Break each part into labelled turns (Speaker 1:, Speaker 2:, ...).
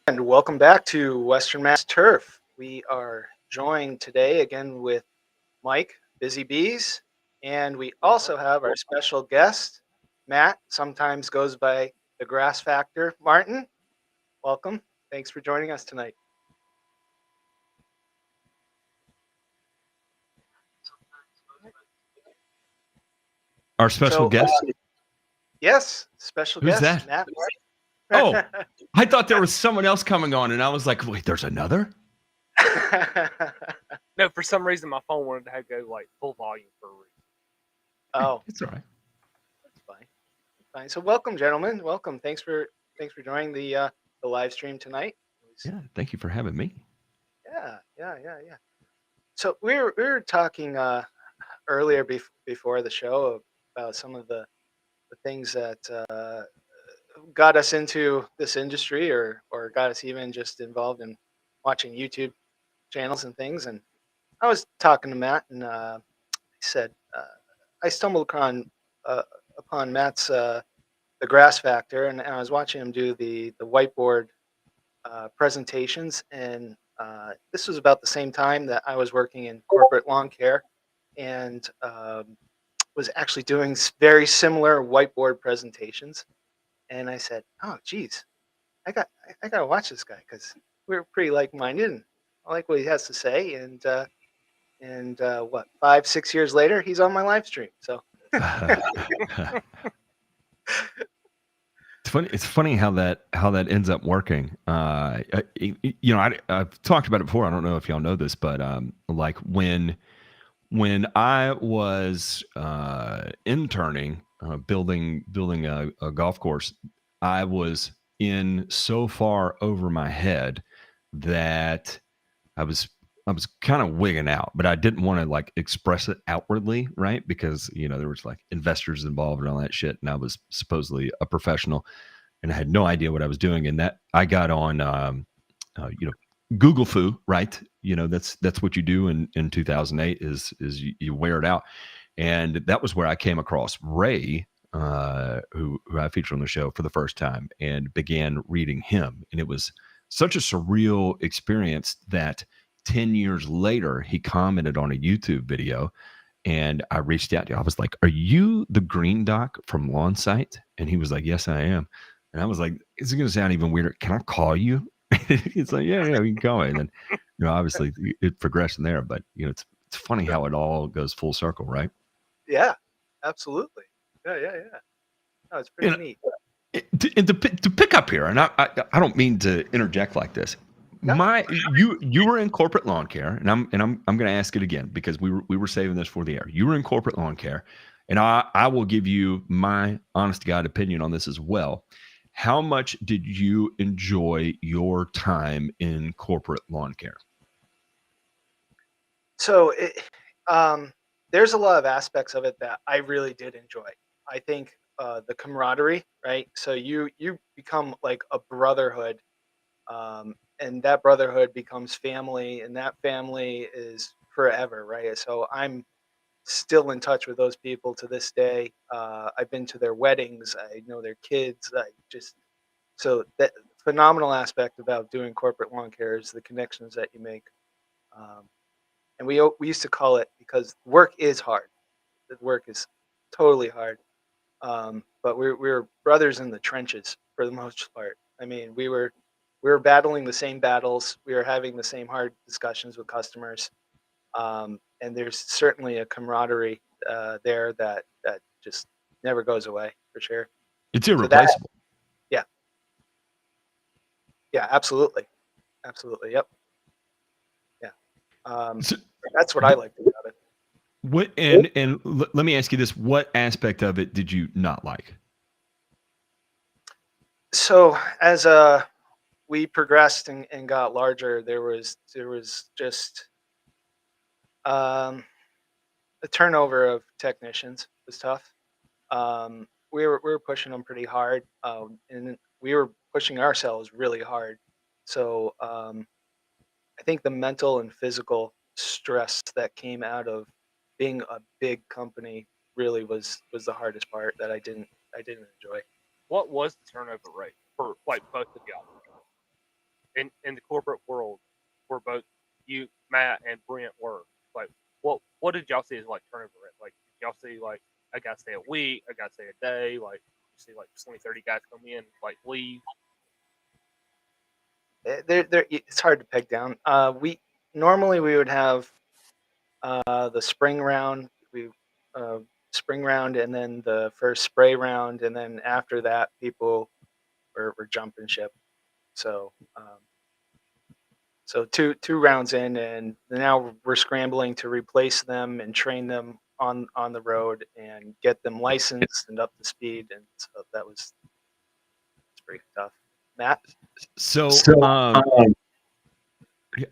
Speaker 1: And welcome back to Western Mass Turf. We are joined today again with Mike, Busy Bees, and we also have our special guest, Matt, sometimes goes by the Grass Factor. Martin, welcome. Thanks for joining us tonight.
Speaker 2: Our special
Speaker 1: So,
Speaker 2: guest?
Speaker 1: yes, special
Speaker 2: Who's
Speaker 1: guest,
Speaker 2: that?
Speaker 1: Matt.
Speaker 2: Oh, I thought there was someone else coming on, and I was like, wait, there's another?
Speaker 3: No, for some reason my phone wanted to have go like full volume for a reason.
Speaker 1: Oh,
Speaker 2: It's all right.
Speaker 1: that's fine. Fine. So, welcome, gentlemen. Welcome. Thanks for joining the live stream tonight.
Speaker 2: Yeah, thank you for having me.
Speaker 1: Yeah. So we were talking earlier before the show about some of the things that got us into this industry, or got us even just involved in watching YouTube channels and things. And I was talking to Matt, and he said I stumbled upon Matt's the Grass Factor, and I was watching him do the whiteboard presentations, and this was about the same time that I was working in corporate lawn care, and was actually doing very similar whiteboard presentations. And I said, "Oh, geez, I got to watch this guy because we're pretty like minded, and I like what he has to say." And what, 5 6 years later, he's on my live stream. So
Speaker 2: It's funny how that ends up working. I've talked about it before. I don't know if y'all know this, but like when I was interning, building a golf course, I was in so far over my head that I was I was kind of wigging out, but I didn't want to like express it outwardly, right? Because there was like investors involved and all that shit, and I was supposedly a professional, and I had no idea what I was doing. And that I got on, Google Foo, right? That's what you do in 2008 is you wear it out, and that was where I came across Ray, who I featured on the show for the first time, and began reading him, and it was such a surreal experience that 10 years later he commented on a YouTube video, and I reached out to him. I was like, "Are you the green doc from Lawn Sight?" And he was like, "Yes, I am." And I was like, "Is it going to sound even weirder? Can I call you?" He's like, "Yeah, you can call me." And then, obviously it progressed from there. But it's funny how it all goes full circle, right?
Speaker 1: yeah, absolutely. Yeah. No, it's pretty
Speaker 2: And,
Speaker 1: neat.
Speaker 2: to pick up here, and I don't mean to interject like this.
Speaker 1: No,
Speaker 2: You were in corporate lawn care, and I'm going to ask it again because we were saving this for the air. You were in corporate lawn care, and I will give you my honest to God opinion on this as well. How much did you enjoy your time in corporate lawn care?
Speaker 1: so um, there's a lot of aspects of it that I really did enjoy. I think the camaraderie, right? So you become like a brotherhood, and that brotherhood becomes family, and that family is forever, right? So I'm still in touch with those people to this day. I've been to their weddings. I know their kids. I just so that phenomenal aspect about doing corporate lawn care is the connections that you make. Um, and we used to call it, because work is hard. The work is totally hard. But we were brothers in the trenches for the most part. I mean, we were battling the same battles. We were having the same hard discussions with customers. And there's certainly a camaraderie there that just never goes away, for sure.
Speaker 2: It's
Speaker 1: So that,
Speaker 2: irreplaceable.
Speaker 1: yeah, yeah, absolutely, yep, yeah. Um,
Speaker 2: So,
Speaker 1: that's what I liked about it.
Speaker 2: what and let me ask you this: what aspect of it did you not like?
Speaker 1: So as we progressed and got larger, there was just um, the turnover of technicians was tough. We were pushing them pretty hard, and we were pushing ourselves really hard. So I think the mental and physical stress that came out of being a big company really was the hardest part that I didn't enjoy.
Speaker 3: What was the turnover rate for like both of y'all? in the corporate world, where both you, Matt, and Brent were, like, what did y'all see as like turnover rate? Like, did y'all see like a guy stay a week, a guy stay a day, like you see like 20, 30 guys come in, like leave?
Speaker 1: It's hard to peg down. We normally we would have the spring round, spring round, and then the first spray round, and then after that, people were jumping ship. So so two rounds in, and now we're scrambling to replace them and train them on the road and get them licensed and up to speed. And so it's pretty tough. Matt?
Speaker 2: So,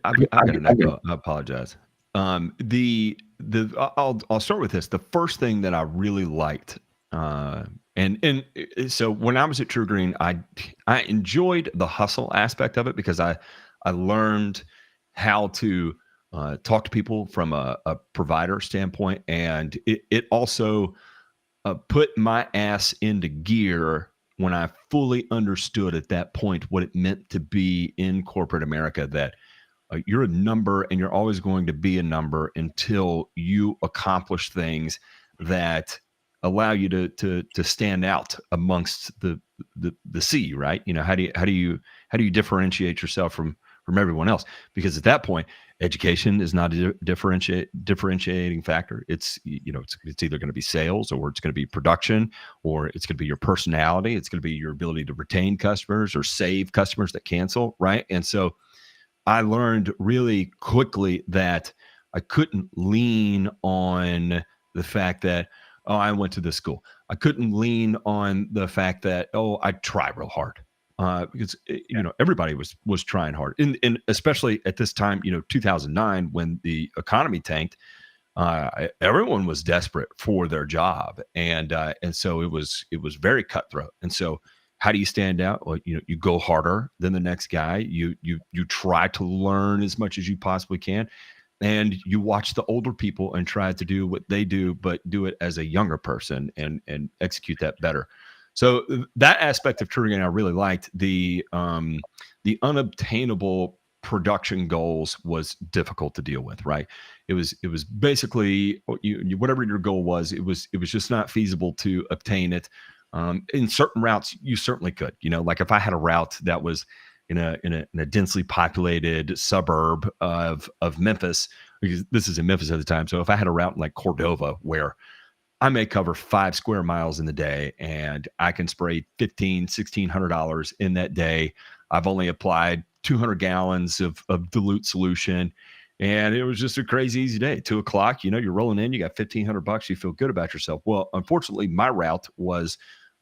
Speaker 2: I've got an echo. I apologize. I'll start with this. The first thing that I really liked, and so when I was at True Green, I enjoyed the hustle aspect of it because I learned how to talk to people from a provider standpoint, and it also put my ass into gear when I fully understood at that point what it meant to be in corporate America, that you're a number and you're always going to be a number until you accomplish things that allow you to stand out amongst the sea, right? You know, how do you differentiate yourself from everyone else? Because at that point, education is not a differentiating factor. It's it's either going to be sales, or it's going to be production, or it's going to be your personality. It's going to be your ability to retain customers or save customers that cancel, right? And so I learned really quickly that I couldn't lean on the fact that, oh, I went to this school. I couldn't lean on the fact that, oh, I try real hard. Because everybody was trying hard, and especially at this time, 2009, when the economy tanked, everyone was desperate for their job, and so it was very cutthroat. And so, how do you stand out? Well, you go harder than the next guy. You try to learn as much as you possibly can, and you watch the older people and try to do what they do, but do it as a younger person and execute that better. So that aspect of True Green I really liked. The unobtainable production goals was difficult to deal with, right? It was basically whatever your goal was, it was just not feasible to obtain it. In certain routes, you certainly could. Like if I had a route that was in a densely populated suburb of Memphis, because this is in Memphis at the time. So if I had a route like Cordova, where I may cover 5 square miles in the day, and I can spray $1,600 in that day. I've only applied 200 gallons of dilute solution, and it was just a crazy easy day. 2 o'clock, you're rolling in, you got $1,500, you feel good about yourself. Well, unfortunately, my route was,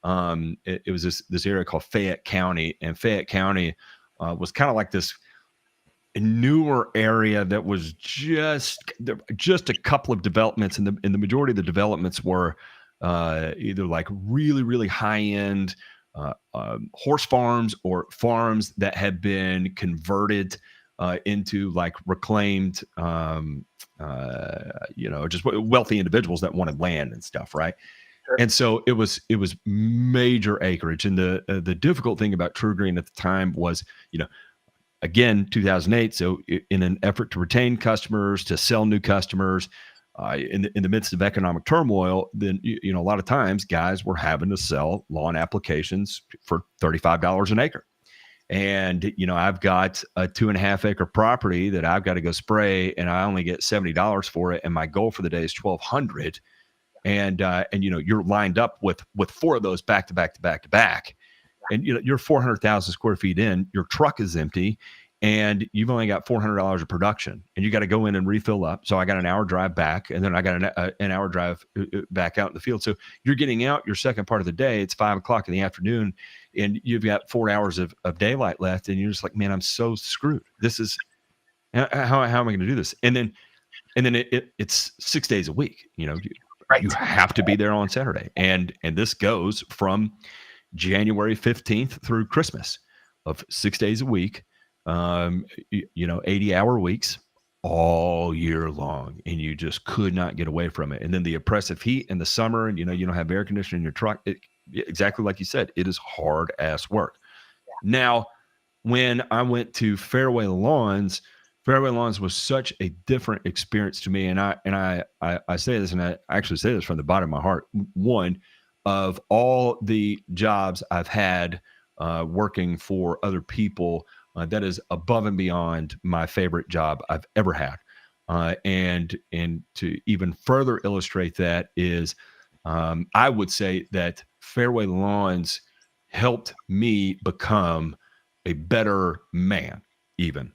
Speaker 2: it was this area called Fayette County, and Fayette County was kind of like this newer area that was just a couple of developments, and the majority of the developments were either like really, really high end horse farms, or farms that had been converted into like reclaimed, just wealthy individuals that wanted land and stuff, right?
Speaker 1: Sure.
Speaker 2: And so it was major acreage, and the difficult thing about True Green at the time was, again, 2008. So in an effort to retain customers, to sell new customers, in the midst of economic turmoil, then, a lot of times guys were having to sell lawn applications for $35 an acre. And, I've got a 2.5 acre property that I've got to go spray, and I only get $70 for it. And my goal for the day is $1,200. And you're lined up with 4 of those back to back to back to back. And you're 400,000 square feet in, your truck is empty, and you've only got $400 of production, and you got to go in and refill up. So I got an hour drive back, and then I got an hour drive back out in the field. So you're getting out your second part of the day. It's 5 o'clock in the afternoon, and you've got 4 hours of daylight left, and you're just like, man, I'm so screwed. This is how am I going to do this? And then it's 6 days a week.
Speaker 1: Right.
Speaker 2: You have to be there on Saturday, and this goes from January 15th through Christmas, of 6 days a week, 80-hour weeks all year long, and you just could not get away from it. And then the oppressive heat in the summer, and you don't have air conditioning in your truck. Exactly like you said, it is hard ass work.
Speaker 1: Yeah.
Speaker 2: Now, when I went to Fairway Lawns was such a different experience to me. And I say this, and I actually say this from the bottom of my heart. One, of all the jobs I've had working for other people, that is above and beyond my favorite job I've ever had. And to even further illustrate that is, I would say that Fairway Lawns helped me become a better man. Even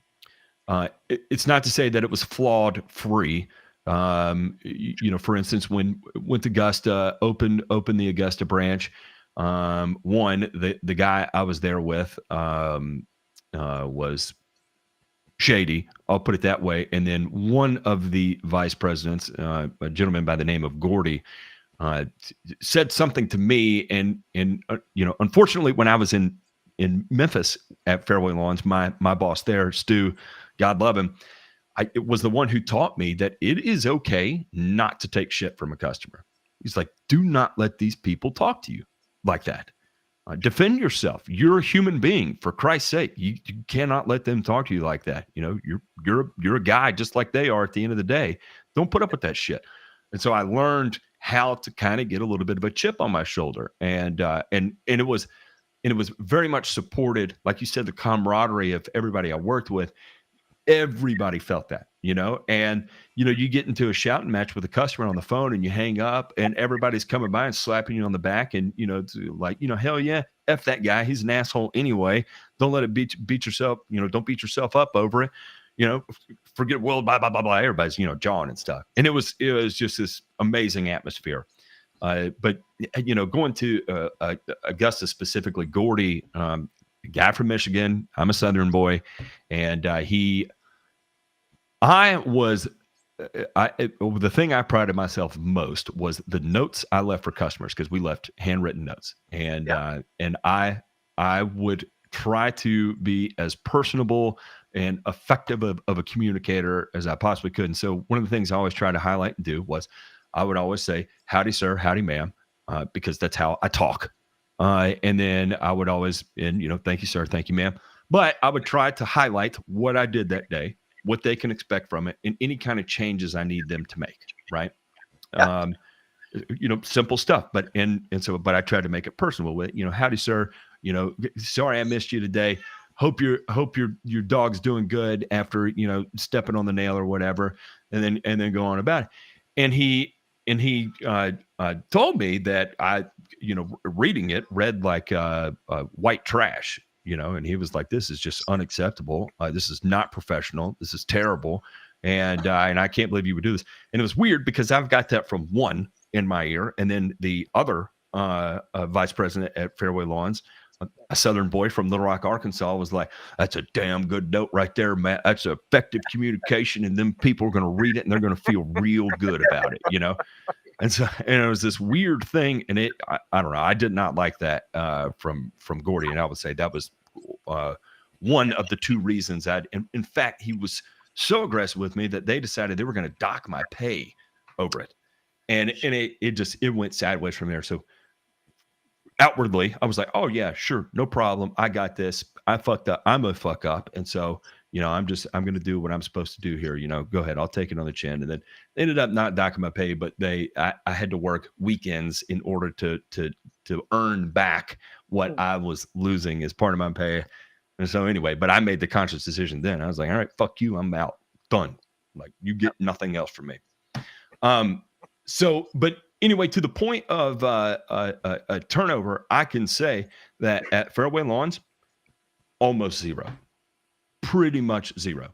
Speaker 2: it's not to say that it was flawed free. For instance, when went to Augusta, opened the Augusta branch. The guy I was there with was shady. I'll put it that way. And then one of the vice presidents, a gentleman by the name of Gordy, said something to me. And unfortunately, when I was in Memphis at Fairway Lawns, my boss there, Stu, God love him, it was the one who taught me that it is okay not to take shit from a customer. He's like, do not let these people talk to you like that. Defend yourself. You're a human being, for Christ's sake. You cannot let them talk to you like that. You're a guy just like they are at the end of the day. Don't put up with that shit. And so I learned how to kind of get a little bit of a chip on my shoulder, and it was very much supported, like you said, the camaraderie of everybody I worked with. Everybody felt that, and you get into a shouting match with a customer on the phone and you hang up and everybody's coming by and slapping you on the back and, hell yeah, F that guy. He's an asshole anyway. Don't let it beat yourself, don't beat yourself up over it. Forget, well, blah, blah, blah, blah. Everybody's, jawing and stuff. And it was just this amazing atmosphere. But going to Augusta specifically, Gordy, a guy from Michigan, I'm a Southern boy, and the thing I prided myself most was the notes I left for customers, because we left handwritten notes, and I would try to be as personable and effective of a communicator as I possibly could. And so one of the things I always try to highlight and do was I would always say, howdy, sir, howdy, ma'am, because that's how I talk. And then I would always, thank you, sir, thank you, ma'am. But I would try to highlight what I did that day, what they can expect from it, and any kind of changes I need them to make. Right. Yeah. Simple stuff, but I tried to make it personal with, howdy, sir, sorry I missed you today. Hope your dog's doing good after, stepping on the nail or whatever. And then go on about it. And he told me that I, reading it read like white trash, and he was like, this is just unacceptable. This is not professional. This is terrible. And I can't believe you would do this. And it was weird because I've got that from one in my ear. And then the other vice president at Fairway Lawns, a Southern boy from Little Rock, Arkansas, was like, that's a damn good note right there, Matt. That's effective communication. And then people are going to read it and they're going to feel real good about it, And so, and it was this weird thing. And I don't know. I did not like that from Gordy. And I would say that was one of the two reasons in fact, he was so aggressive with me that they decided they were going to dock my pay over it. And it went sideways from there. So outwardly, I was like, oh yeah, sure. No problem. I got this. I fucked up. I'm a fuck up. And so, I'm going to do what I'm supposed to do here. Go ahead. I'll take it on the chin. And then they ended up not docking my pay, but I had to work weekends in order to earn back what I was losing as part of my pay. And so anyway, but I made the conscious decision then. I was like, all right, fuck you. I'm out. Done. Like, you get nothing else from me. But anyway, to the point of a turnover, I can say that at Fairway Lawns, almost zero, pretty much zero.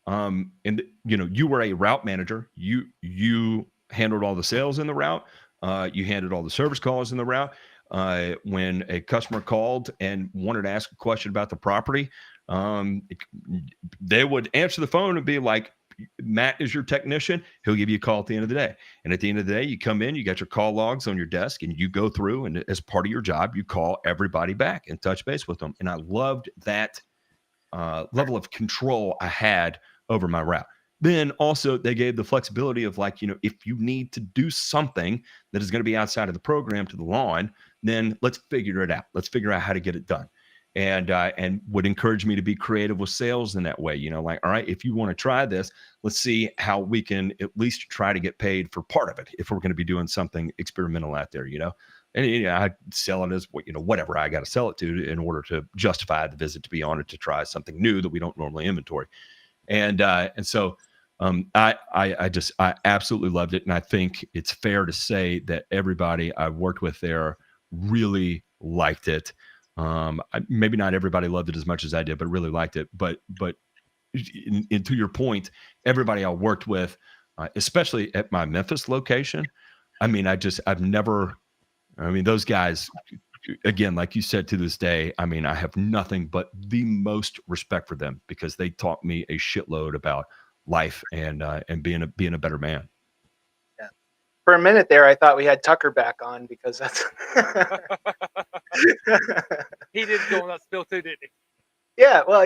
Speaker 2: And you were a route manager. You handled all the sales in the route. You handled all the service calls in the route. When a customer called and wanted to ask a question about the property, they would answer the phone and be like, Matt is your technician. He'll give you a call at the end of the day. And at the end of the day, you come in, you got your call logs on your desk, and you go through, and as part of your job, you call everybody back and touch base with them. And I loved that level of control I had over my route. Then also they gave the flexibility of like, if you need to do something that is going to be outside of the program to the lawn, then let's figure it out. Let's figure out how to get it done. and would encourage me to be creative with sales in that way. You know, like, all right, if you want to try this, let's see how we can at least try to get paid for part of it if we're going to be doing something experimental out there, you know. And I sell it as what, you know, whatever I got to sell it to in order to justify the visit, to be on it, to try something new that we don't normally inventory. And so I absolutely loved it. And I think it's fair to say that everybody I worked with there really liked it. Maybe not everybody loved it as much as I did, but really liked it. But to your point, everybody I worked with, especially at my Memphis location, I mean, those guys, again, like you said, to this day, I mean, I have nothing but the most respect for them because they taught me a shitload about life and being a better man.
Speaker 1: Yeah. For a minute there, I thought we had Tucker back on because that's
Speaker 3: He did go on that spill too, didn't he?
Speaker 1: yeah. Well,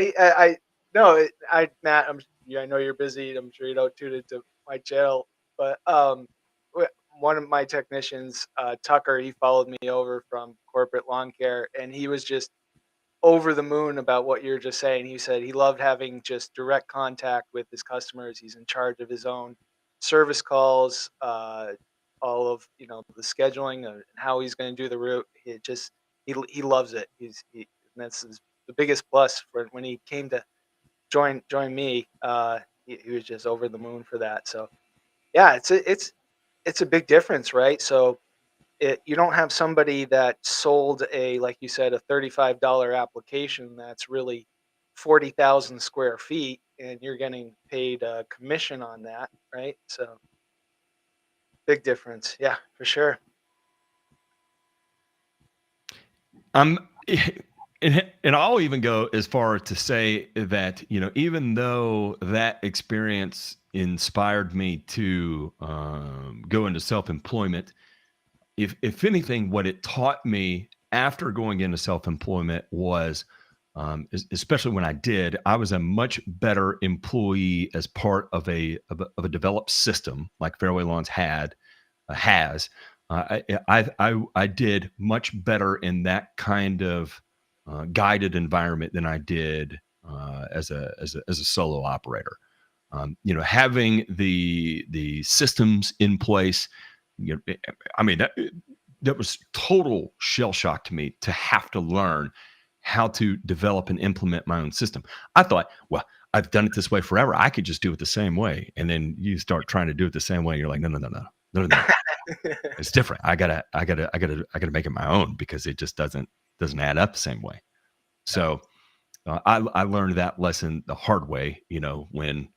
Speaker 1: Matt, I know you're busy. I'm sure you don't tune into my channel, but one of my technicians, Tucker, he followed me over from corporate lawn care, and he was just over the moon about what you're just saying. He said he loved having just direct contact with his customers. He's in charge of his own service calls, all of the scheduling and how he's going to do the route. He loves it. And that's the biggest plus for when he came to join me. He was just over the moon for that. So yeah, it's a big difference, right? So you don't have somebody that sold like you said, a $35 application that's really 40,000 square feet, and you're getting paid a commission on that, right? So big difference, yeah, for sure.
Speaker 2: And I'll even go as far to say that, you know, even though that experience inspired me to go into self-employment, if anything, what it taught me after going into self-employment was, especially when I was a much better employee as part of a developed system like Fairway Lawns has. I did much better in that kind of guided environment than I did as a solo operator. You know, having the systems in place. You know, I mean, that was total shell shock to me to have to learn how to develop and implement my own system. I thought, well, I've done it this way forever. I could just do it the same way. And then you start trying to do it the same way. And you're like, no. It's different. I gotta make it my own because it just doesn't add up the same way. So I learned that lesson the hard way. You know, when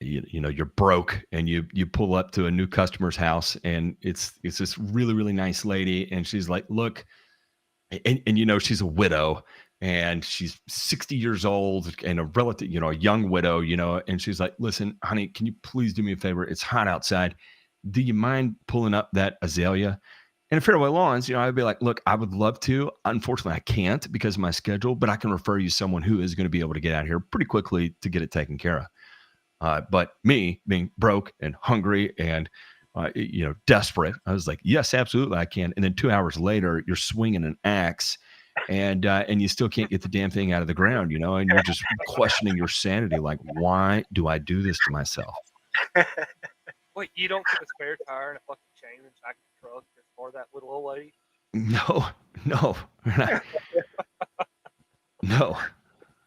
Speaker 2: you know you're broke and you pull up to a new customer's house and it's this really, really nice lady, and she's like, look, and you know she's a widow and she's 60 years old and a relative, you know, a young widow, you know, and she's like, listen, honey, can you please do me a favor? It's hot outside. Do you mind pulling up that azalea? And at Fairway Lawns, you know, I'd be like, look, I would love to. Unfortunately, I can't because of my schedule, but I can refer you someone who is going to be able to get out here pretty quickly to get it taken care of. But me being broke and hungry and, you know, desperate, I was like, yes, absolutely, I can. And then 2 hours later, you're swinging an axe and you still can't get the damn thing out of the ground, you know, and you're just questioning your sanity. Like, why do I do this to myself?
Speaker 3: Wait, you don't get a spare tire and a fucking chain in the back of the truck just for that little old lady?
Speaker 2: No. No.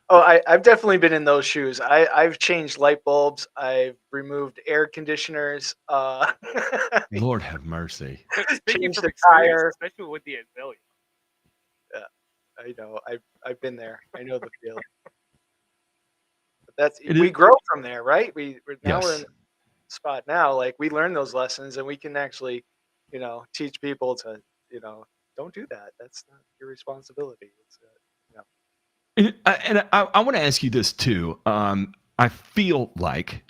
Speaker 1: Oh, I've definitely been in those shoes. I've changed light bulbs. I've removed air conditioners.
Speaker 2: Lord have mercy.
Speaker 3: Speaking
Speaker 1: Change
Speaker 3: from
Speaker 1: the
Speaker 3: experience,
Speaker 1: tire.
Speaker 3: especially with the azalea.
Speaker 1: I know. I've been there. I know the feeling. But
Speaker 2: It
Speaker 1: we
Speaker 2: is-
Speaker 1: grow from there, right? We're
Speaker 2: Yes.
Speaker 1: in a spot now. Like we learn those lessons, and we can actually, you know, teach people to, you know, don't do that. That's not your responsibility. It's,
Speaker 2: And I want to ask you this too. I feel like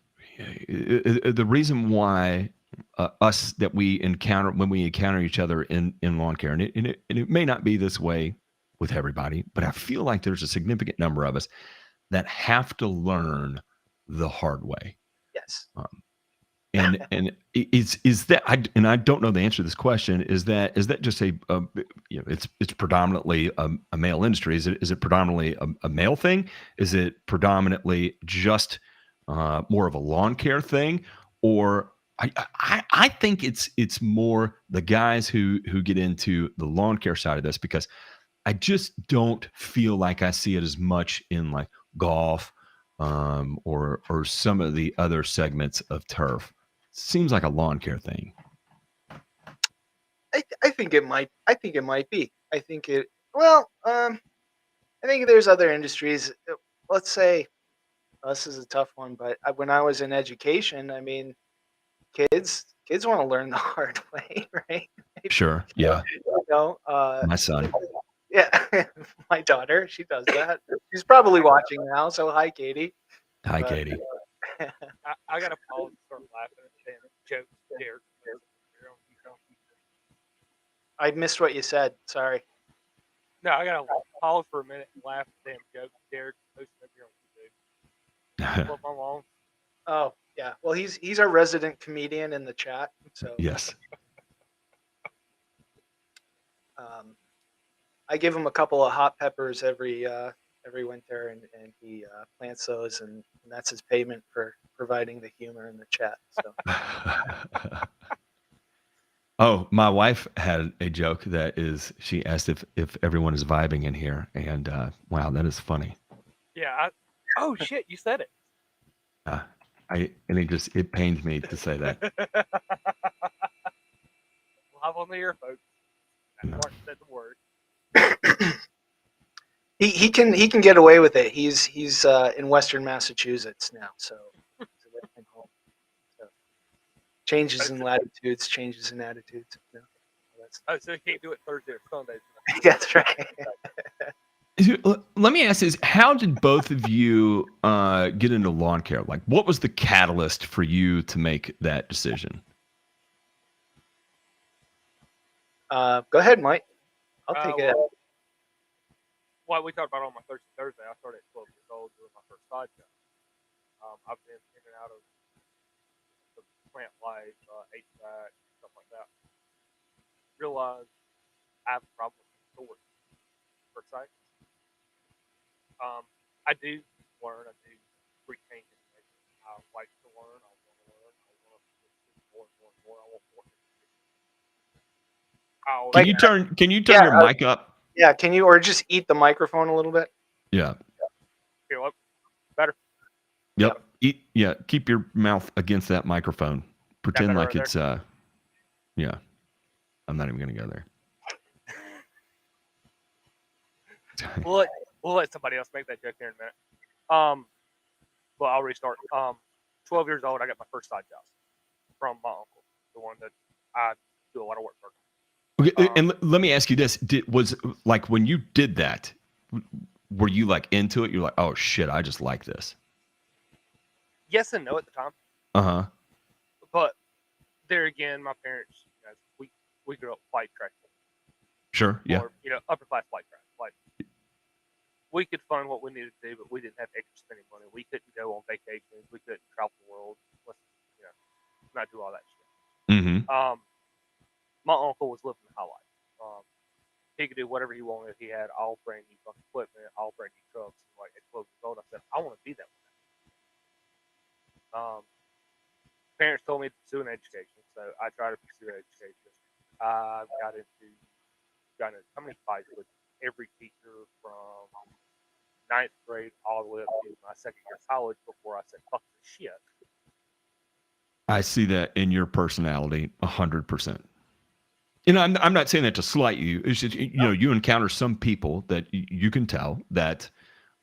Speaker 2: the reason why us that we encounter when we encounter each other in lawn care, and it may not be this way with everybody, but I feel like there's a significant number of us that have to learn the hard way.
Speaker 1: yes.
Speaker 2: And is that and I don't know the answer to this question. Is that just it's predominantly a male industry? Is it predominantly a male thing? Is it predominantly just more of a lawn care thing, or I think it's more the guys who get into the lawn care side of this, because I just don't feel like I see it as much in like golf, or some of the other segments of turf. Seems like a lawn care thing.
Speaker 1: I think it might. I think it might be. I think it. Well, I think there's other industries. Let's say this is a tough one, but when I was in education, I mean, kids want to learn the hard way, right?
Speaker 2: Sure. Yeah.
Speaker 1: You know,
Speaker 2: My son.
Speaker 1: yeah, my daughter, she does that. She's probably watching now, so hi, Katie.
Speaker 2: Hi,
Speaker 1: But
Speaker 2: Katie.
Speaker 3: I gotta pause and start laughing at damn jokes there.
Speaker 1: I missed what you said. Sorry.
Speaker 3: No, I gotta pause for a minute and laugh at damn jokes Derek posting up here on YouTube. Love my mom.
Speaker 1: Oh, yeah. Well, he's our resident comedian in the chat. So
Speaker 2: Yes.
Speaker 1: I give him a couple of hot peppers every winter, and he plants those, and that's his payment for providing the humor in the chat. So
Speaker 2: Oh, my wife had a joke that is, she asked if everyone is vibing in here, and wow, that is funny.
Speaker 3: Yeah. Oh shit! You said it.
Speaker 2: It pains me to say that.
Speaker 3: Live on the air, folks.
Speaker 2: Yeah.
Speaker 3: Martin said the word.
Speaker 1: he can get away with it. He's in Western Massachusetts now, so he's away from home. So changes in latitudes, changes in attitudes. You know,
Speaker 3: Oh, so you can't do it Thursday or Sundays.
Speaker 1: that's right.
Speaker 2: Let me ask this: how did both of you get into lawn care? Like, what was the catalyst for you to make that decision?
Speaker 1: Go ahead, Mike. I'll take it.
Speaker 3: Well, we talked about it on my Thursday. I started at 12 years old doing my first side job. I've been in and out of the plant life, HVAC, stuff like that. Realized I have a problem with storage per site. I do learn. I do retain information. I like to learn. I want to learn. I want to more and more and more. I want more information.
Speaker 2: Can you turn your mic up?
Speaker 1: Yeah, can you, or just eat the microphone a little bit?
Speaker 2: Yeah.
Speaker 3: Here, look, better.
Speaker 2: Yep. Keep your mouth against that microphone. Pretend like it's yeah. I'm not even gonna go there.
Speaker 3: We'll let somebody else make that joke here in a minute. Well, I'll restart. 12 years old, I got my first side job from my uncle, the one that I do a lot of work for.
Speaker 2: Okay, and let me ask you this: was like when you did that, were you like into it? You're like, oh shit, I just like this.
Speaker 3: Yes and no at the time. But there again, my parents, we grew up flight track.
Speaker 2: Sure. Yeah.
Speaker 3: Or, upper class flight track. Like, we could fund what we needed to do, but we didn't have extra spending money. We couldn't go on vacations. We couldn't travel the world. Let's, not do all that shit.
Speaker 2: Mm-hmm.
Speaker 3: My uncle was living the high life. He could do whatever he wanted. He had all brand new fucking equipment, all brand new trucks. Like at 12 years old, I said, I want to be that way. Parents told me to pursue an education, so I tried to pursue an education. I got into how many fights with every teacher from 9th grade all the way up to my second year of college before I said, fuck this shit.
Speaker 2: I see that in your personality 100%. I'm not saying that to slight you. It's just, you encounter some people that you can tell that,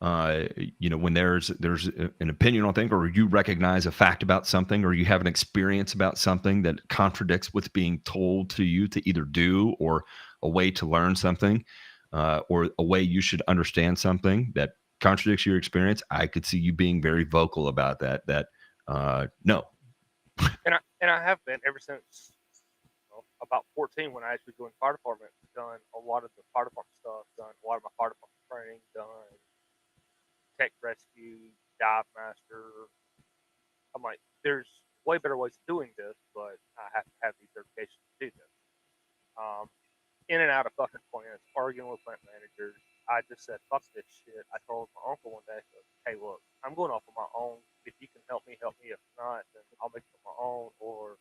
Speaker 2: when there's an opinion on things, or you recognize a fact about something, or you have an experience about something that contradicts what's being told to you to either do, or a way to learn something, or a way you should understand something that contradicts your experience. I could see you being very vocal about that. No.
Speaker 3: And I have been ever since about 14 when I actually joined the fire department. Done a lot of the fire department stuff. Done a lot of my fire department training. Done tech rescue, dive master. I'm like, there's way better ways of doing this, but I have to have these certifications to do this. In and out of fucking plants, arguing with plant managers. I just said, fuck this shit. I told my uncle one day, hey, look, I'm going off on my own. If you can help me, help me. If not, then I'll make it on my own, or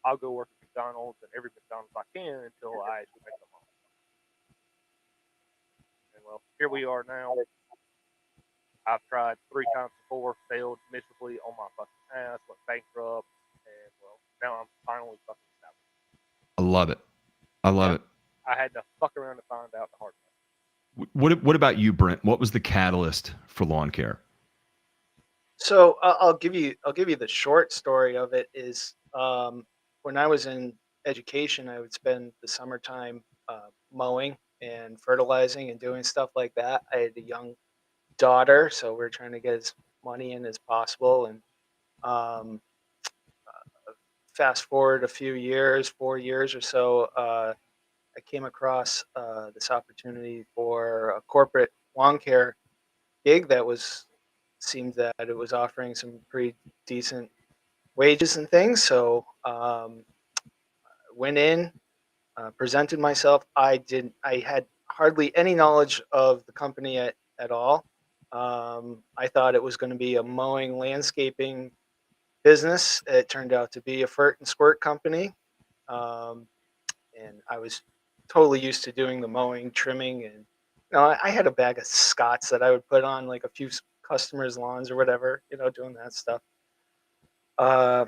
Speaker 3: I'll go work at McDonald's and every McDonald's I can until I actually make them home. And well, here we are now. I've tried 3 times before, failed miserably on my fucking ass, went bankrupt, and well, now I'm finally fucking established.
Speaker 2: I love it. I love it.
Speaker 3: I had to fuck around to find out the hard way.
Speaker 2: What about you, Brent? What was the catalyst for lawn care?
Speaker 1: So I'll give you the short story of it. Is when I was in education, I would spend the summertime mowing and fertilizing and doing stuff like that. I had a young daughter, so we are trying to get as money in as possible. And um, fast forward a few years, 4 years or so, I came across this opportunity for a corporate lawn care gig that seemed that it was offering some pretty decent wages and things. So went in, presented myself. I had hardly any knowledge of the company at all. I thought it was going to be a mowing landscaping business. It turned out to be a fert and squirt company. And I was totally used to doing the mowing, trimming, and I had a bag of Scots that I would put on like a few customers' lawns or whatever, doing that stuff. And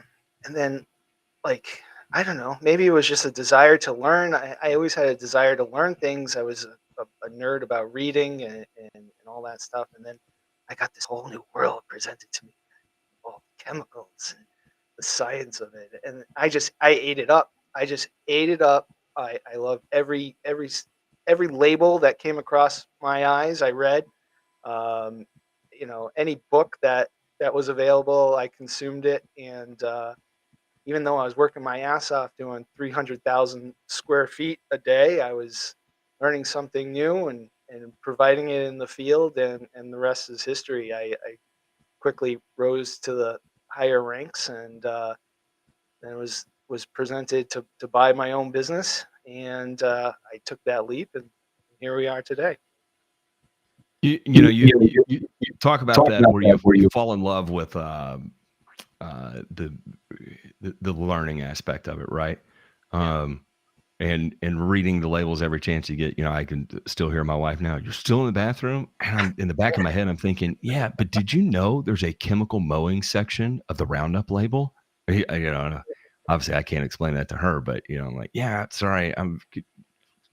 Speaker 1: then, like, I don't know, maybe it was just a desire to learn. I always had a desire to learn things. I was a nerd about reading and all that stuff. And then I got this whole new world presented to me, all the chemicals and the science of it. And I ate it up. I just ate it up. I loved every label that came across my eyes. I read, any book that was available, I consumed it. And even though I was working my ass off doing 300,000 square feet a day, I was learning something new and providing it in the field, and the rest is history. I quickly rose to the higher ranks, and then was presented to buy my own business, and I took that leap, and here we are today.
Speaker 2: You talk about that where you fall in love with the learning aspect of it, right? And reading the labels every chance you get. I can still hear my wife now. You're still in the bathroom, and I'm in the back of my head. I'm thinking, yeah, but did you know there's a chemical mowing section of the Roundup label? Obviously I can't explain that to her, but I'm like, yeah, sorry, I'm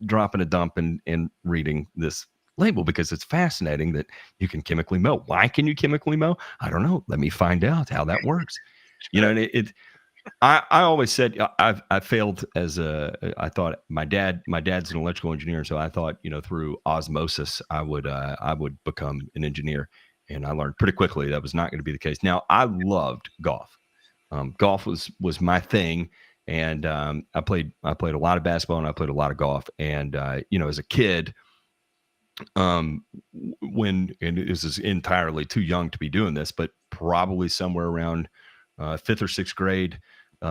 Speaker 2: dropping a dump and reading this label because it's fascinating that you can chemically mow. Why can you chemically mow? I don't know. Let me find out how that works. And I always said I failed I thought my dad's an electrical engineer, so I thought through osmosis I would become an engineer, and I learned pretty quickly that was not going to be the case. Now I loved golf. Golf was my thing, and I played a lot of basketball and I played a lot of golf. And as a kid, and this is entirely too young to be doing this, but probably somewhere around 5th or 6th grade,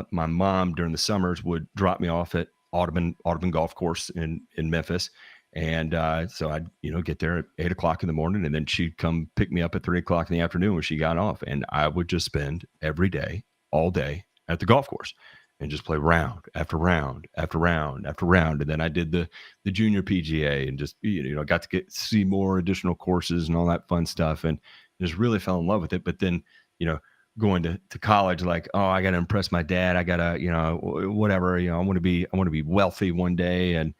Speaker 2: my mom during the summers would drop me off at Audubon Golf Course in Memphis. And so I'd, get there at 8 o'clock in the morning, and then she'd come pick me up at 3 o'clock in the afternoon when she got off. And I would just spend every day, all day at the golf course and just play round after round after round after round. And then I did the junior PGA and just, got to see more additional courses and all that fun stuff, and just really fell in love with it. But then, going to college, like, oh, I got to impress my dad. I got to, whatever, I want to be wealthy one day. And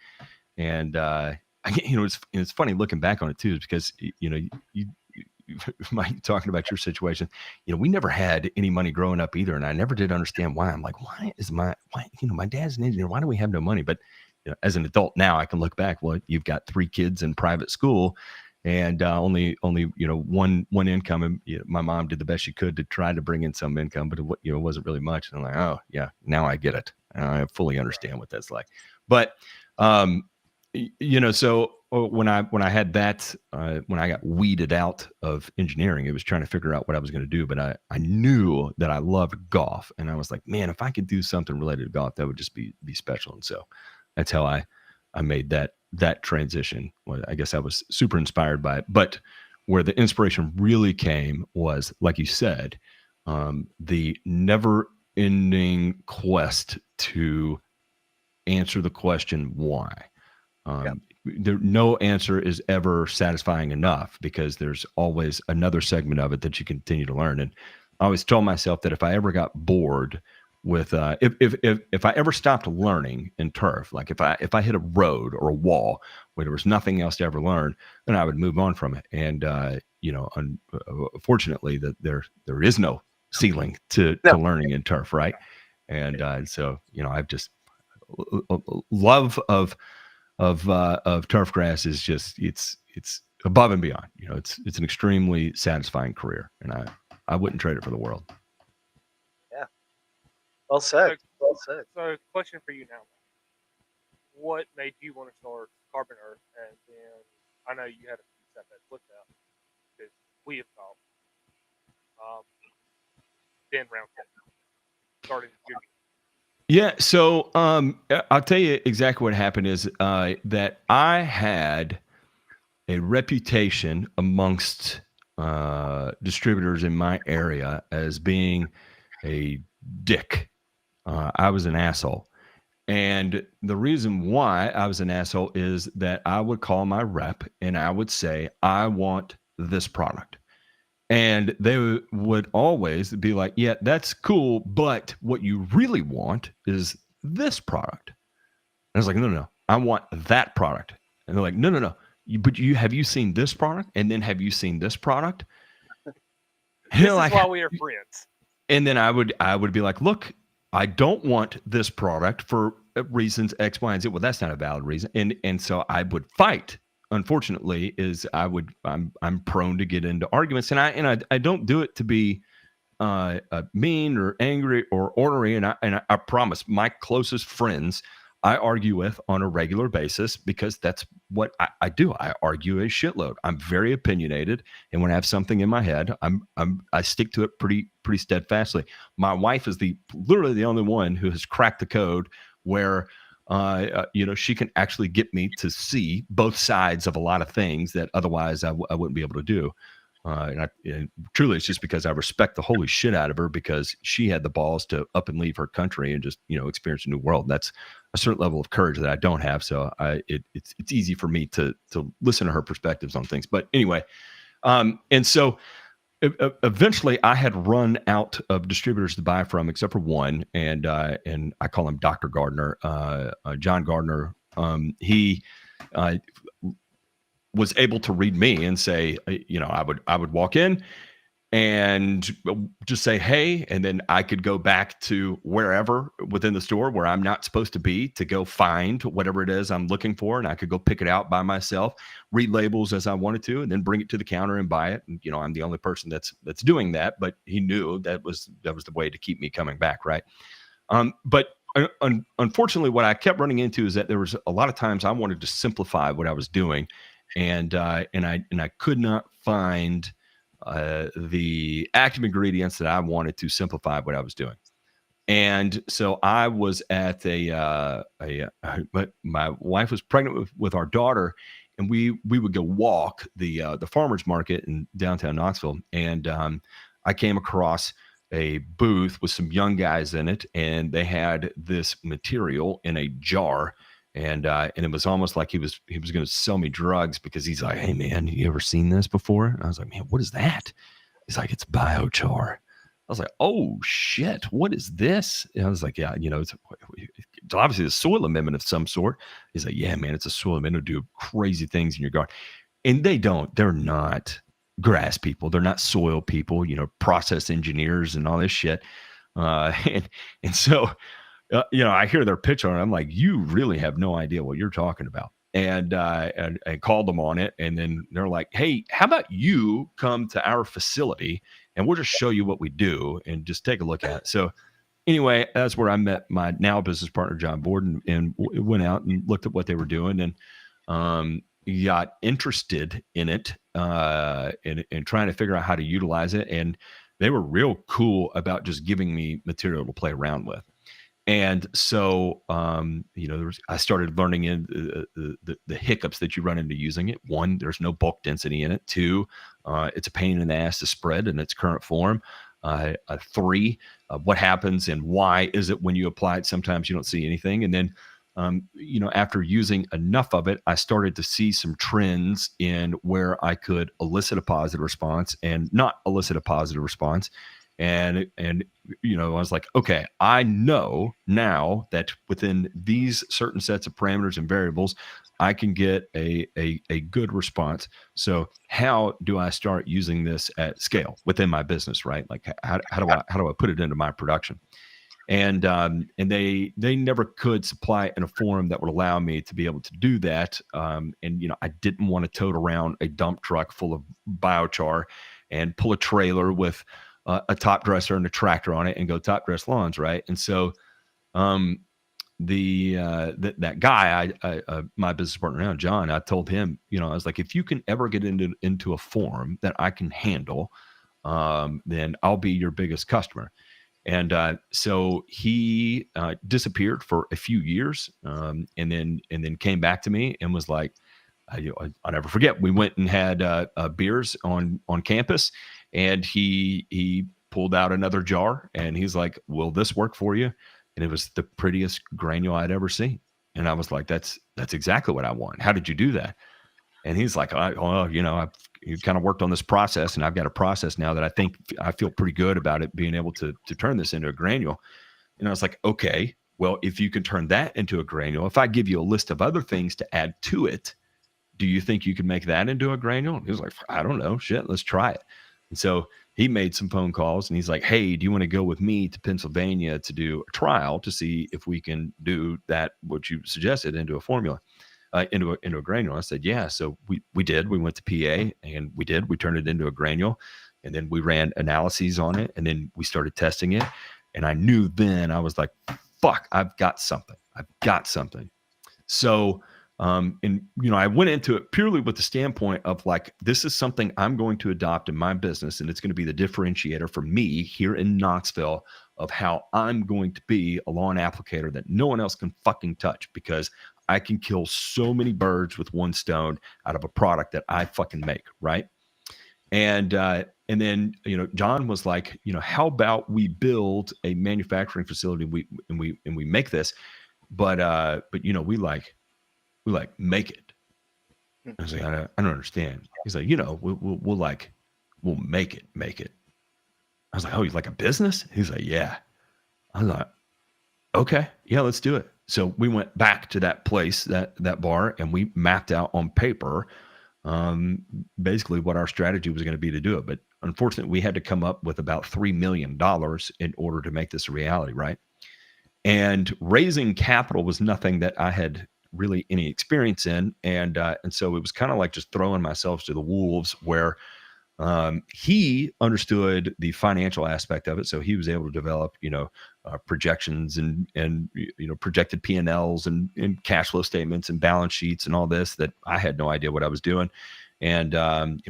Speaker 2: it's funny looking back on it too, because, you Mike, talking about your situation, we never had any money growing up either. And I never did understand why. I'm like, why my dad's an engineer. Why do we have no money? But as an adult now, I can look back. Well, you've got 3 kids in private school, and only one income. And my mom did the best she could to try to bring in some income, but it wasn't really much. And I'm like, oh yeah, now I get it. I fully understand what that's like. But so when I had that, when I got weeded out of engineering, it was trying to figure out what I was going to do. But I knew that I loved golf, and I was like, man, if I could do something related to golf, that would just be special. And so that's how I made that transition. Well, I guess I was super inspired by it, but where the inspiration really came was, like you said, the never ending quest to answer the question why. No answer is ever satisfying enough, because there's always another segment of it that you continue to learn. And I always told myself that if I ever got bored with if I ever stopped learning in turf, like if I hit a road or a wall where there was nothing else to ever learn, then I would move on from it. And fortunately, that there is no ceiling to learning in turf, right? And so I've just love of turf grass is just it's above and beyond. It's an extremely satisfying career, and I wouldn't trade it for the world.
Speaker 1: Well said. Well said.
Speaker 3: So, question for you now: what made you want to start Carbon Earth? And then I know you had a few setbacks with that because we have talked. Then round 10 starting junior.
Speaker 2: Yeah, so I'll tell you exactly what happened is that I had a reputation amongst distributors in my area as being a dick. I was an asshole. And the reason why I was an asshole is that I would call my rep and I would say, I want this product. And they would always be like, yeah, that's cool, but what you really want is this product. And I was like, no, I want that product. And they're like, no. But have you seen this product? And then have you seen this product?
Speaker 3: This is why we are friends.
Speaker 2: And then I would be like, look, I don't want this product for reasons X, Y, and Z. Well, that's not a valid reason. And so I would fight. Unfortunately, I'm prone to get into arguments, and I don't do it to be mean or angry or ornery. And I promise my closest friends I argue with on a regular basis, because that's what I do. I argue a shitload. I'm very opinionated, and when I have something in my head, I stick to it pretty steadfastly. My wife is literally the only one who has cracked the code where she can actually get me to see both sides of a lot of things that otherwise I wouldn't be able to do. And truly, it's just because I respect the holy shit out of her, because she had the balls to up and leave her country and just experience a new world. And that's a certain level of courage that I don't have. So it's easy for me to listen to her perspectives on things. But anyway, and so eventually I had run out of distributors to buy from, except for one, and I call him Dr. Gardner, John Gardner. He was able to read me and say, I would walk in and just say, hey, and then I could go back to wherever within the store where I'm not supposed to be to go find whatever it is I'm looking for. And I could go pick it out by myself, read labels as I wanted to, and then bring it to the counter and buy it. And, I'm the only person that's doing that, but he knew that was the way to keep me coming back. Right. But unfortunately, what I kept running into is that there was a lot of times I wanted to simplify what I was doing. And I could not find the active ingredients that I wanted to simplify what I was doing. And so I was at my wife was pregnant with our daughter, and we would go walk the farmers market in downtown Knoxville. And I came across a booth with some young guys in it, and they had this material in a jar. And it was almost like he was going to sell me drugs, because he's like, hey man, you ever seen this before? And I was like, man, what is that? He's like, it's biochar. I was like, oh shit, what is this? And I was like, yeah, it's obviously a soil amendment of some sort. He's like, yeah, man, it's a soil amendment to do crazy things in your garden. And they're not grass people. They're not soil people, process engineers and all this shit. And so, I hear their pitch on it. I'm like, you really have no idea what you're talking about. And I called them on it. And then they're like, hey, how about you come to our facility and we'll just show you what we do and just take a look at it. So anyway, that's where I met my now business partner, John Borden, and went out and looked at what they were doing. And got interested in it, and trying to figure out how to utilize it. And they were real cool about just giving me material to play around with. And so, I started learning in the hiccups that you run into using it. One, there's no bulk density in it. Two, it's a pain in the ass to spread in its current form. Three, what happens and why is it when you apply it, sometimes you don't see anything. And then, after using enough of it, I started to see some trends in where I could elicit a positive response and not elicit a positive response. And I was like, okay, I know now that within these certain sets of parameters and variables, I can get a good response. So how do I start using this at scale within my business, right? Like how do I put it into my production? And they never could supply in a form that would allow me to be able to do that. I didn't want to tote around a dump truck full of biochar and pull a trailer with a top dresser and a tractor on it and go top dress lawns, right? And so that guy, my business partner now, John, I told him, I was like, if you can ever get into a form that I can handle, then I'll be your biggest customer. And so he disappeared for a few years, and then came back to me and was like, I'll never forget. We went and had beers on campus, and he pulled out another jar, and he's like, "Will this work for you?" And it was the prettiest granule I'd ever seen. And I was like, "That's exactly what I want. How did you do that?" And he's like, I've kind of worked on this process, and I've got a process now that I feel pretty good about it being able to turn this into a granule. And I was like, okay, well, if you can turn that into a granule, if I give you a list of other things to add to it, do you think you can make that into a granule? And he was like, I don't know, shit, let's try it. And so he made some phone calls, and he's like, hey, do you want to go with me to Pennsylvania to do a trial to see if we can do that, what you suggested, into a formula? Into a granule. I said, yeah. So we did. We went to PA, and we turned it into a granule, and then we ran analyses on it, and then we started testing it. And I knew then, I was like, fuck, I've got something. So, I went into it purely with the standpoint of like, this is something I'm going to adopt in my business, and it's going to be the differentiator for me here in Knoxville of how I'm going to be a lawn applicator that no one else can fucking touch, because I can kill so many birds with one stone out of a product that I fucking make, right? And then John was like, how about we build a manufacturing facility, and we make this, but we make it. I was like, I don't understand. He's like, we'll make it. I was like, oh, he's like a business? He's like, yeah. I was like, okay, yeah, let's do it. So we went back to that place, that bar, and we mapped out on paper basically what our strategy was going to be to do it. But unfortunately, we had to come up with about $3 million in order to make this a reality, right? And raising capital was nothing that I had really any experience in. And so it was kind of like just throwing myself to the wolves, where he understood the financial aspect of it. So he was able to develop, projections and projected P&Ls and cash flow statements and balance sheets and all this, that I had no idea what I was doing. And,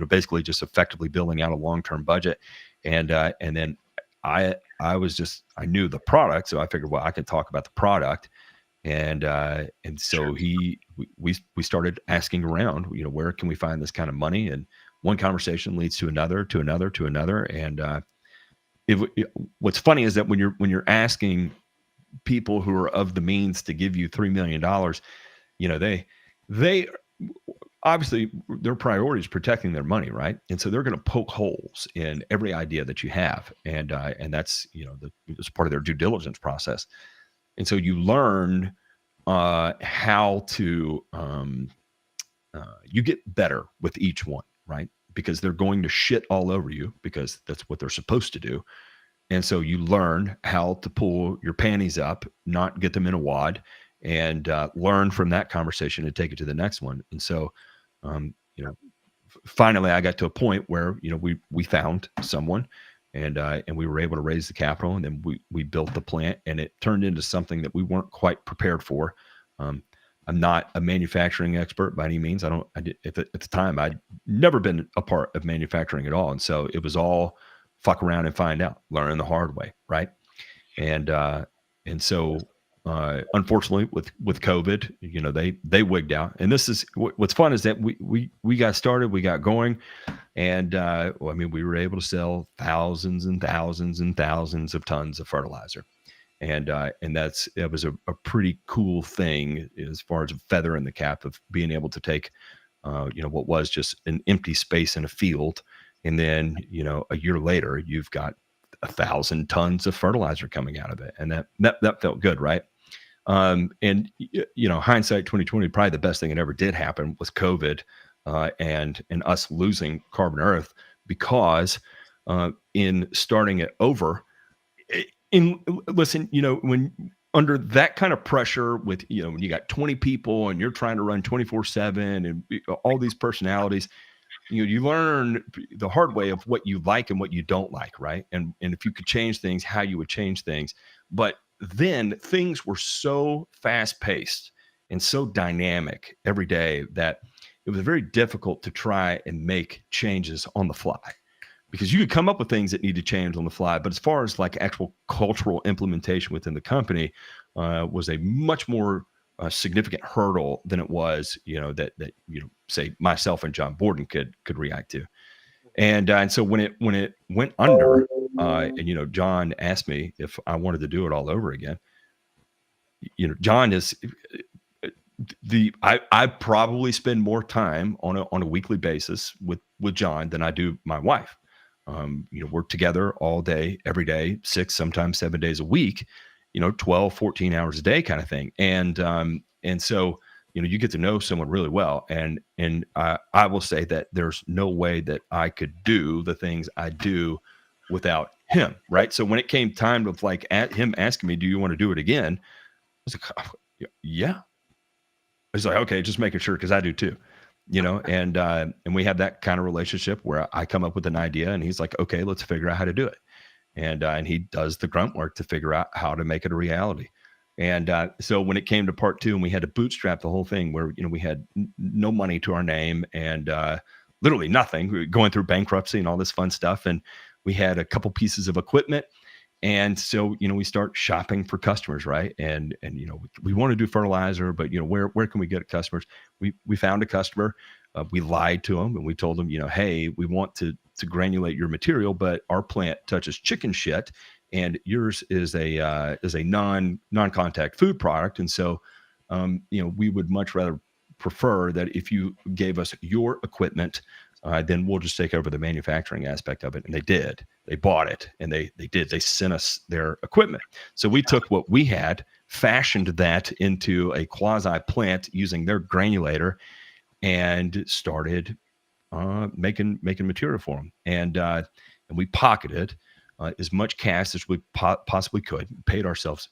Speaker 2: basically just effectively building out a long-term budget. And then I knew the product. So I figured, well, I can talk about the product. And so we started asking around, where can we find this kind of money? And one conversation leads to another, to another, to another. And what's funny is that when you're asking people who are of the means to give you $3 million, they obviously, their priority is protecting their money, right? And so they're going to poke holes in every idea that you have, and that's it's part of their due diligence process. And so you learn how to you get better with each one, right? Because they're going to shit all over you, because that's what they're supposed to do. And so you learn how to pull your panties up, not get them in a wad, and learn from that conversation and take it to the next one. And so, finally I got to a point where, we found someone, and we were able to raise the capital, and then we built the plant, and it turned into something that we weren't quite prepared for. I'm not a manufacturing expert by any means. At the time, I'd never been a part of manufacturing at all. And so it was all fuck around and find out, learn the hard way. Right. And so, unfortunately with COVID, they wigged out. And this is what's fun is that we got started, we got going. And we were able to sell thousands and thousands and thousands of tons of fertilizer. And it was a pretty cool thing as far as a feather in the cap of being able to take, what was just an empty space in a field. And then, a year later, you've got 1,000 tons of fertilizer coming out of it. And that felt good. Right. And hindsight 2020, probably the best thing that ever did happen was COVID and us losing Carbon Earth, because in starting it over, when under that kind of pressure with, when you got 20 people and you're trying to run 24/7 and all these personalities, you learn the hard way of what you like and what you don't like. Right. And if you could change things, how you would change things. But then things were so fast paced and so dynamic every day that it was very difficult to try and make changes on the fly, because you could come up with things that need to change on the fly. But as far as like actual cultural implementation within the company was a much more significant hurdle than it was, that say myself and John Borden could react to. And so when it went under, and John asked me if I wanted to do it all over again. John is I probably spend more time on a weekly basis with John than I do my wife. We're together all day, every day, 6, sometimes 7 days a week, 12, 14 hours a day kind of thing. And so, you get to know someone really well. And I will say that there's no way that I could do the things I do without him. Right. So when it came time of like at him asking me, do you want to do it again? I was like, oh, yeah. He's like, okay, just making sure, because I do too, and we have that kind of relationship where I come up with an idea and he's like, okay, let's figure out how to do it. And he does the grunt work to figure out how to make it a reality. And so when it came to part 2 and we had to bootstrap the whole thing where, we had no money to our name and literally nothing, we were going through bankruptcy and all this fun stuff. And we had a couple pieces of equipment. And so, we start shopping for customers, right? And we want to do fertilizer, but where can we get customers? We found a customer. We lied to them and we told them, hey, we want to granulate your material, but our plant touches chicken shit, and yours is a non-contact food product. And so, we would much rather prefer that if you gave us your equipment, then we'll just take over the manufacturing aspect of it. And they did. They bought it, and they sent us their equipment. So we took what we had, fashioned that into a quasi plant using their granulator, and started making material for them. And we pocketed as much cash as we possibly could, paid ourselves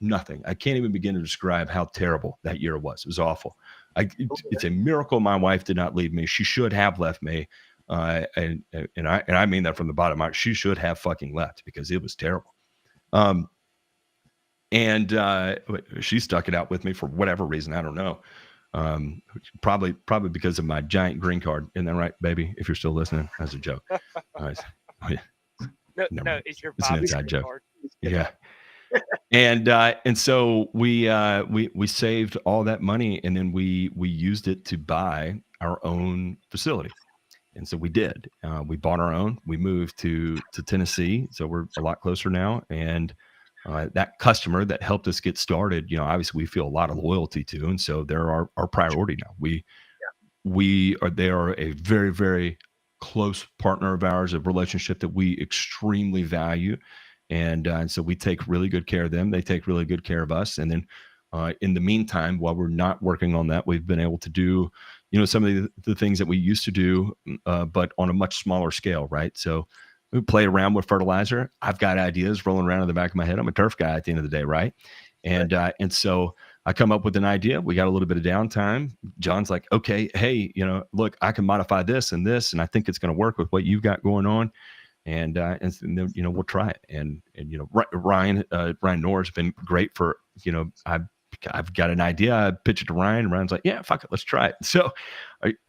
Speaker 2: nothing. I can't even begin to describe how terrible that year was. It was awful. It's a miracle my wife did not leave me. She should have left me. And I mean that from the bottom of my heart. She should have fucking left, because it was terrible. And she stuck it out with me for whatever reason. I don't know. Probably because of my giant green card. Isn't that right, baby? If you're still listening, that's a joke.
Speaker 3: No, it's your
Speaker 2: it's an inside joke.
Speaker 3: Card.
Speaker 2: Yeah. And so we saved all that money, and then we used it to buy our own facility. And so we did. We bought our own. We moved to Tennessee, so we're a lot closer now. And that customer that helped us get started, obviously we feel a lot of loyalty to, and so they're our priority now. They are a very, very close partner of ours, a relationship that we extremely value. And so we take really good care of them. They take really good care of us. And then in the meantime, while we're not working on that, we've been able to do, some of the things that we used to do, but on a much smaller scale, right? So we play around with fertilizer. I've got ideas rolling around in the back of my head. I'm a turf guy at the end of the day, right? And so I come up with an idea. We got a little bit of downtime. John's like, okay, hey, look, I can modify this, and I think it's going to work with what you've got going on. And then, we'll try it. And Ryan Knorr has been great for, I've got an idea. I pitch it to Ryan. Ryan's like, yeah, fuck it, let's try it. So,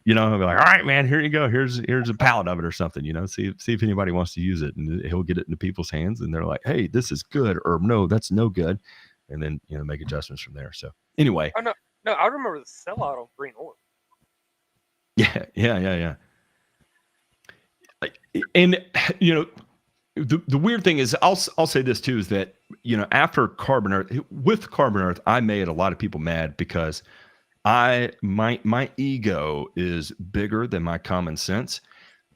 Speaker 2: you know, I'll be like, all right, man, here you go. Here's a pallet of it or something. You know, see if anybody wants to use it, and he'll get it into people's hands, and they're like, hey, this is good, or no, that's no good, and then you know make adjustments from there. So anyway,
Speaker 3: Oh no, I remember the sellout on Green Ore.
Speaker 2: yeah. And you know, the weird thing is, I'll say this too, is that you know after Carbon Earth, with Carbon Earth, I made a lot of people mad because my ego is bigger than my common sense.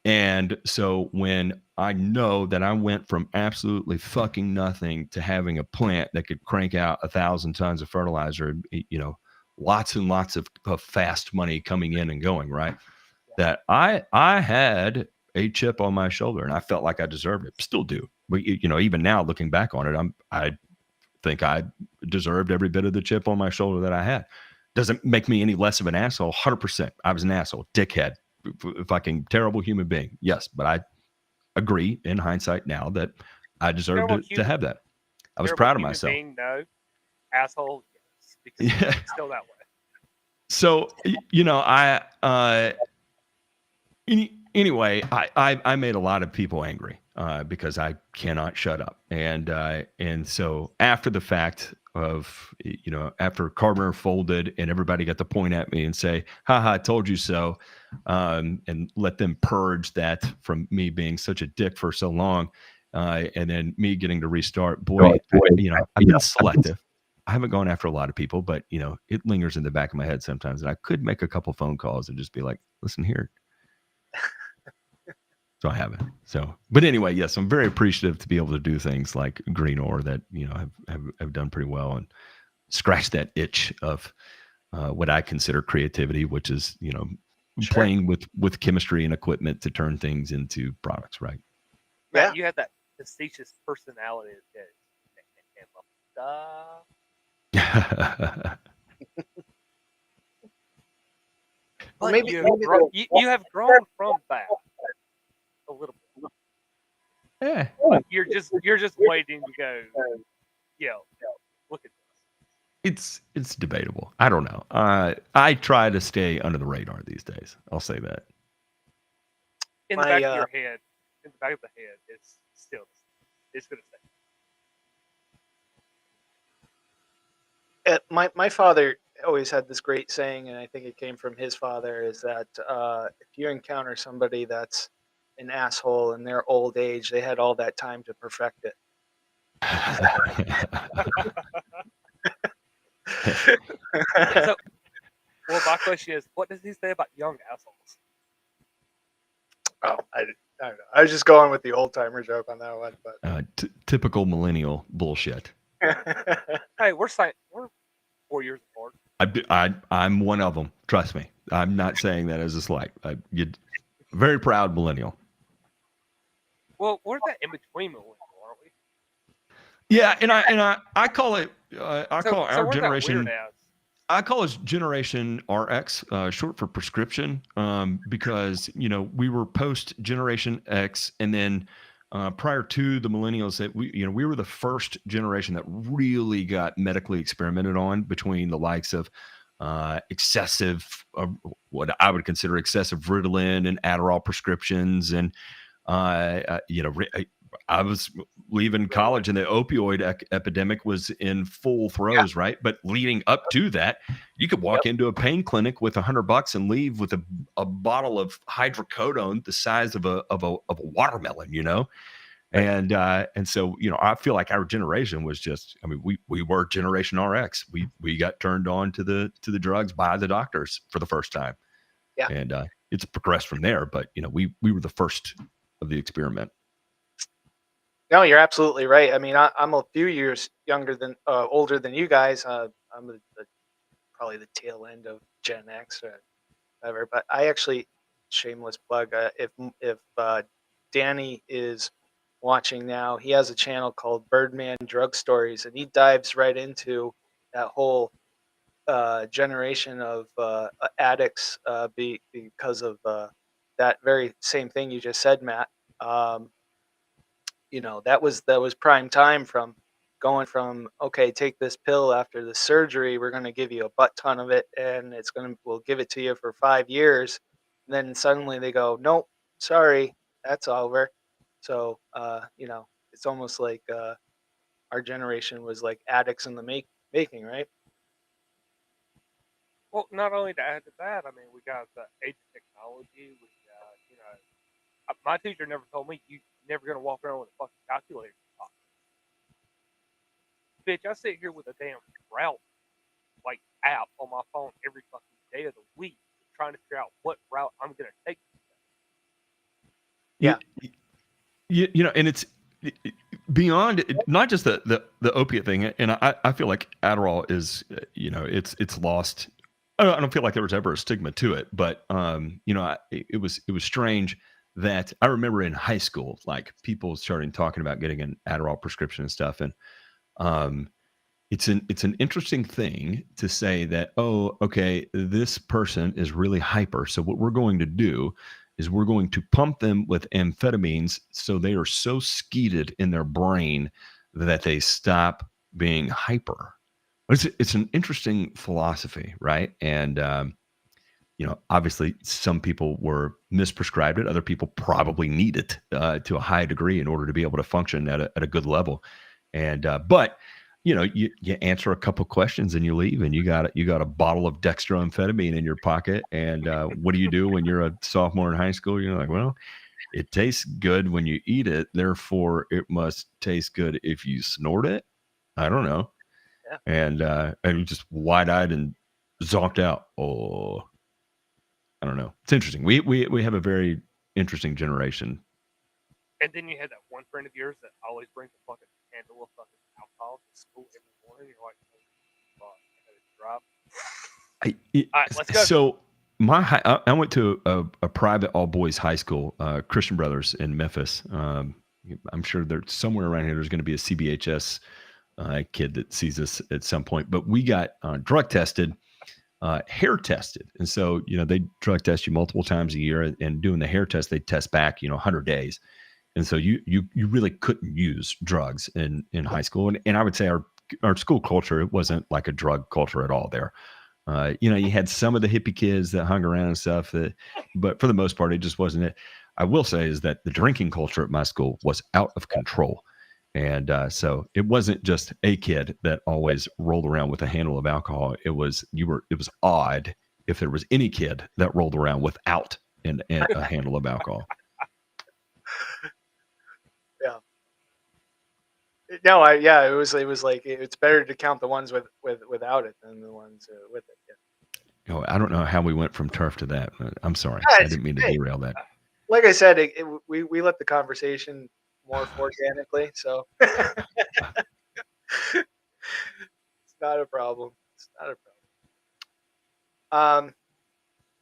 Speaker 2: And so when I know that I went from absolutely fucking nothing to having a plant that could crank out 1,000 tons of fertilizer, you know, lots and lots of fast money coming in and going, right? That I had a chip on my shoulder and I felt like I deserved it. Still do. But you know, even now looking back on it, I think I deserved every bit of the chip on my shoulder that I had. Doesn't make me any less of an asshole. 100%. I was an asshole, dickhead, fucking terrible human being. Yes, but I agree in hindsight now that I deserved to have that. I was proud of myself.
Speaker 3: No, asshole. Yes, because
Speaker 2: Yeah.
Speaker 3: it's still that way.
Speaker 2: So you know, anyway, I made a lot of people angry because I cannot shut up, and so after the fact of you know after Carbon Earth folded and everybody got to point at me and say, "Haha, I told you so," and let them purge that from me being such a dick for so long, and then me getting to restart. Boy, you know, I've been selective. I haven't gone after a lot of people, but you know, it lingers in the back of my head sometimes, and I could make a couple phone calls and just be like, "Listen here." So I haven't. So, but anyway, yes, I'm very appreciative to be able to do things like Green Ore that you know have done pretty well and scratch that itch of what I consider creativity, which is you know playing with chemistry and equipment to turn things into products, right?
Speaker 3: Matt, you had that facetious personality that
Speaker 1: Well,
Speaker 3: but
Speaker 1: maybe
Speaker 3: you have grown from that a little bit.
Speaker 2: Yeah.
Speaker 3: Like you're just waiting to go. Yo, look at this.
Speaker 2: It's debatable. I don't know. I try to stay under the radar these days. I'll say that.
Speaker 3: In the back of your head, in the back of the head, it's still it's gonna stay.
Speaker 1: My father always had this great saying, and I think it came from his father, is that if you encounter somebody that's an asshole in their old age, they had all that time to perfect it.
Speaker 3: So, well, my question is, what does he say about young assholes?
Speaker 1: Oh, I don't know. I was just going with the old timer joke on that one, but
Speaker 2: typical millennial bullshit.
Speaker 3: Hey, we're 4 years apart.
Speaker 2: I'm one of them. Trust me. I'm not saying that as a slight. You're very proud millennial.
Speaker 3: Well, we're that in between millennial, aren't we?
Speaker 2: Yeah, and I call it call our generation.
Speaker 3: That
Speaker 2: I call it Generation RX, short for prescription, because you know we were post Generation X, and then prior to the millennials, that we were the first generation that really got medically experimented on between the likes of excessive, what I would consider excessive Ritalin and Adderall prescriptions, and I was leaving college and the opioid epidemic was in full throes, right? But leading up to that, you could walk into a pain clinic with $100 and leave with a bottle of hydrocodone the size of a watermelon, you know? And so, you know, I feel like our generation was just, I mean, we were Generation RX. We got turned on to the drugs by the doctors for the first time.
Speaker 1: Yeah.
Speaker 2: And it's progressed from there, but you know, we were the first of the experiment.
Speaker 1: No, you're absolutely right. I mean, I'm a few years older than you guys. I'm probably the tail end of Gen X or whatever. But I actually, shameless plug, if Danny is watching now, he has a channel called Birdman Drug Stories, and he dives right into that whole generation of addicts because of that very same thing you just said, Matt. You know, that was prime time from going from, okay, take this pill after the surgery, we're going to give you a butt ton of it, and we'll give it to you for 5 years. And then suddenly they go, nope, sorry, that's over. So, it's almost like our generation was like addicts in the making, right?
Speaker 3: Well, not only to add to that, I mean, we got the age of technology. We got, my teacher never told me you never gonna walk around with a fucking calculator in your pocket. Bitch, I sit here with a damn route like app on my phone every fucking day of the week, trying to figure out what route I'm gonna take.
Speaker 1: Yeah.
Speaker 2: And it's beyond not just the opiate thing. And I feel like Adderall is, it's lost. I don't feel like there was ever a stigma to it, but it was strange that I remember in high school, like people started talking about getting an Adderall prescription and stuff, and it's an interesting thing to say that, oh, okay, this person is really hyper, so what we're going to do is we're going to pump them with amphetamines so they are so skeeted in their brain that they stop being hyper. It's an interesting philosophy, right? And obviously some people were misprescribed it. Other people probably need it to a high degree in order to be able to function at a good level. And but you answer a couple questions and you leave, and you got a bottle of dextroamphetamine in your pocket. And what do you do when you're a sophomore in high school? You're like, well, it tastes good when you eat it, therefore it must taste good if you snort it. I don't know.
Speaker 1: Yeah.
Speaker 2: And you just wide-eyed and zonked out. Oh, I don't know. It's interesting. We have a very interesting generation.
Speaker 3: And then you had that one friend of yours that always brings a fucking handle of fucking alcohol to school every morning. You're like, oh, fuck, I had to drop. All right, let's go.
Speaker 2: So I went to a private all boys high school, Christian Brothers in Memphis. I'm sure there's somewhere around here. There's going to be a CBHS kid that sees us at some point. But we got drug tested, hair tested, and so they drug test you multiple times a year. And doing the hair test, they test back 100 days. And so you really couldn't use drugs in high school. And I would say our school culture, it wasn't like a drug culture at all there. You had some of the hippie kids that hung around and stuff, but for the most part, it just wasn't it. I will say is that the drinking culture at my school was out of control. And so it wasn't just a kid that always rolled around with a handle of alcohol. It was odd if there was any kid that rolled around without a handle of alcohol.
Speaker 1: Yeah. No, it was like it's better to count the ones without it than the ones with it. Yeah.
Speaker 2: I don't know how we went from turf to that. I'm sorry.
Speaker 1: Yeah,
Speaker 2: I didn't mean to derail that.
Speaker 1: Like I said, we let the conversation morph organically, so it's not a problem. It's not a problem.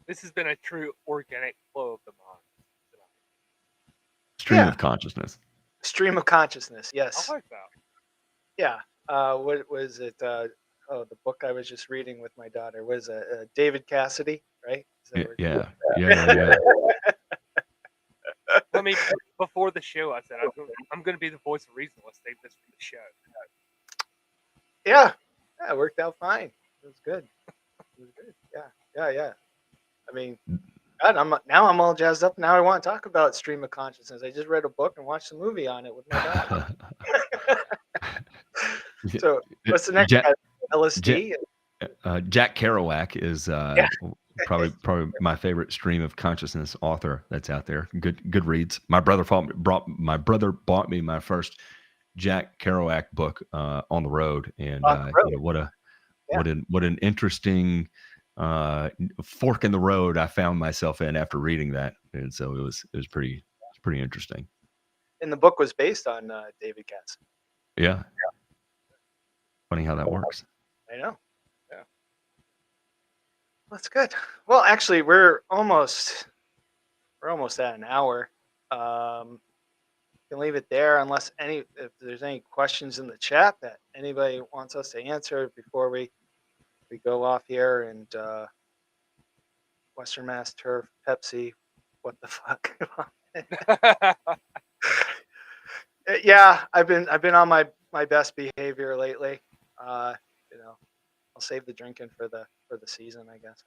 Speaker 3: This has been a true organic flow of the mind tonight.
Speaker 2: Stream of consciousness.
Speaker 1: Stream of consciousness. Yes.
Speaker 3: I like that.
Speaker 1: Yeah. What was it? The book I was just reading with my daughter was David Cassidy, right?
Speaker 2: Yeah.
Speaker 3: I mean, before the show, I said I'm going to be the voice of reason. Let's save this for the show.
Speaker 1: Yeah, it worked out fine. It was good. Yeah. I mean, God, I'm all jazzed up. Now I want to talk about stream of consciousness. I just read a book and watched a movie on it with my dad. So what's the next guy? LSD?
Speaker 2: Jack Kerouac is probably my favorite stream of consciousness author that's out there. Good reads. My brother bought me my first Jack Kerouac book on the road, and what an interesting fork in the road I found myself in after reading that, and so it was pretty interesting.
Speaker 1: And the book was based on David Cassidy.
Speaker 2: Yeah. Funny how that works.
Speaker 1: I know. Yeah. That's good. Well, actually, we're almost at an hour. Can leave it there unless if there's any questions in the chat that anybody wants us to answer before we go off here. And Western Mass Turf, Pepsi, what the fuck? Yeah, I've been on my my best behavior lately. You know, I'll save the drinking for the season, I guess.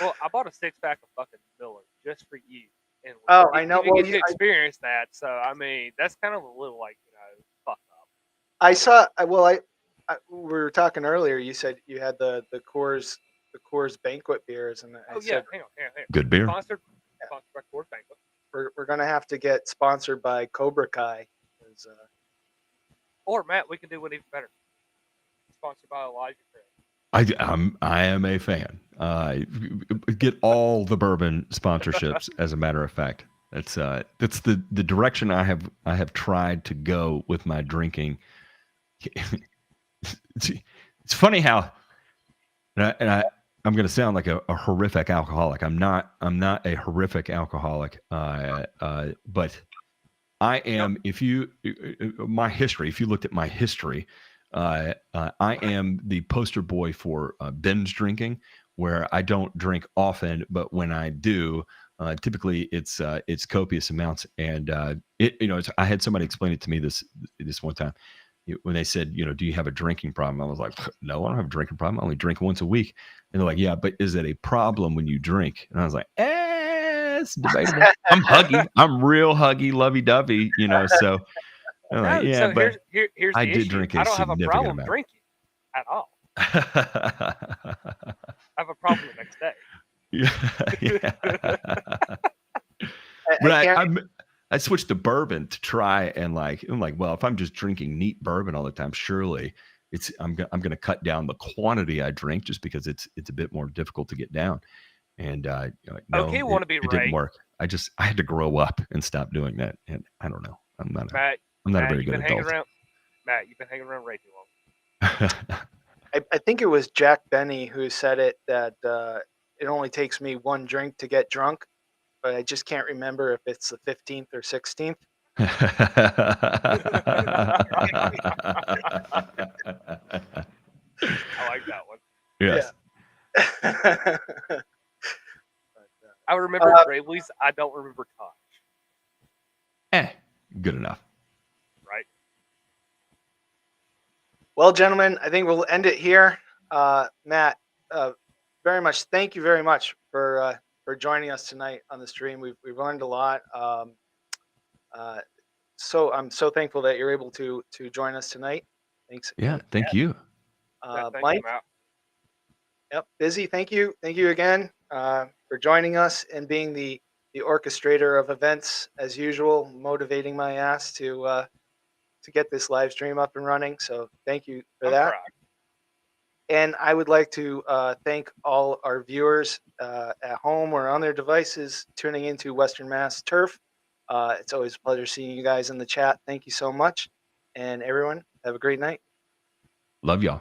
Speaker 3: Well, I bought a 6-pack of fucking Miller just for you, and
Speaker 1: Oh, I know.
Speaker 3: you
Speaker 1: Well,
Speaker 3: get to experience that. So I mean, that's kind of a little like fucked up.
Speaker 1: I saw. Well, we were talking earlier. You said you had the Coors banquet beers, and I
Speaker 3: Oh yeah,
Speaker 1: said
Speaker 3: hang on.
Speaker 2: Good beer.
Speaker 3: Sponsored by Coors Banquet.
Speaker 1: we're gonna have to get sponsored by Cobra Kai. 'Cause,
Speaker 3: Or Matt, we can do one even better. Sponsored by Elijah Craig.
Speaker 2: I am a fan. Get all the bourbon sponsorships. As a matter of fact, that's the direction I have tried to go with my drinking. It's funny how, I'm going to sound like a horrific alcoholic. I'm not a horrific alcoholic, but I am. If you my history, if you looked at my history, I am the poster boy for binge drinking, where I don't drink often, but when I do, typically it's copious amounts. And I had somebody explain it to me this one time when they said, do you have a drinking problem? I was like, no, I don't have a drinking problem. I only drink once a week. And they're like, yeah, but is it a problem when you drink? And I was like, it's debatable. I'm huggy. I'm real huggy, lovey-dovey, so. I'm like,
Speaker 3: No,
Speaker 2: yeah,
Speaker 3: so
Speaker 2: but
Speaker 3: here's the
Speaker 2: I
Speaker 3: issue.
Speaker 2: did drink a
Speaker 3: I don't have a
Speaker 2: significant
Speaker 3: problem
Speaker 2: amount.
Speaker 3: drinking at all. I have a problem the next day.
Speaker 2: But I switched to bourbon to try and I'm like, well, if I'm just drinking neat bourbon all the time, surely I'm going to cut down the quantity I drink, just because it's a bit more difficult to get down. And no,
Speaker 3: okay,
Speaker 2: it didn't work. I had to grow up and stop doing that. And I don't know. I'm not a very good adult.
Speaker 3: Matt, you've been hanging around way too long.
Speaker 1: I think it was Jack Benny who said it, that it only takes me one drink to get drunk, but I just can't remember if it's the 15th or 16th.
Speaker 3: I like that one.
Speaker 2: Yes.
Speaker 1: Yeah.
Speaker 3: I remember Gravely's. I don't remember Koch.
Speaker 2: Good enough.
Speaker 3: Right.
Speaker 1: Well, gentlemen, I think we'll end it here. Matt, very much. Thank you very much for joining us tonight on the stream. We've learned a lot. So I'm so thankful that you're able to join us tonight. Thanks.
Speaker 2: Yeah. Thank you.
Speaker 3: Thank
Speaker 1: Mike.
Speaker 3: you, Matt.
Speaker 1: Yep. Busy. Thank you. Thank you again for joining us and being the orchestrator of events as usual, motivating my ass to get this live stream up and running. So thank you for that.
Speaker 3: Proud.
Speaker 1: And I would like to thank all our viewers at home or on their devices tuning into Western Mass Turf. It's always a pleasure seeing you guys in the chat. Thank you so much. And everyone, have a great night.
Speaker 2: Love y'all.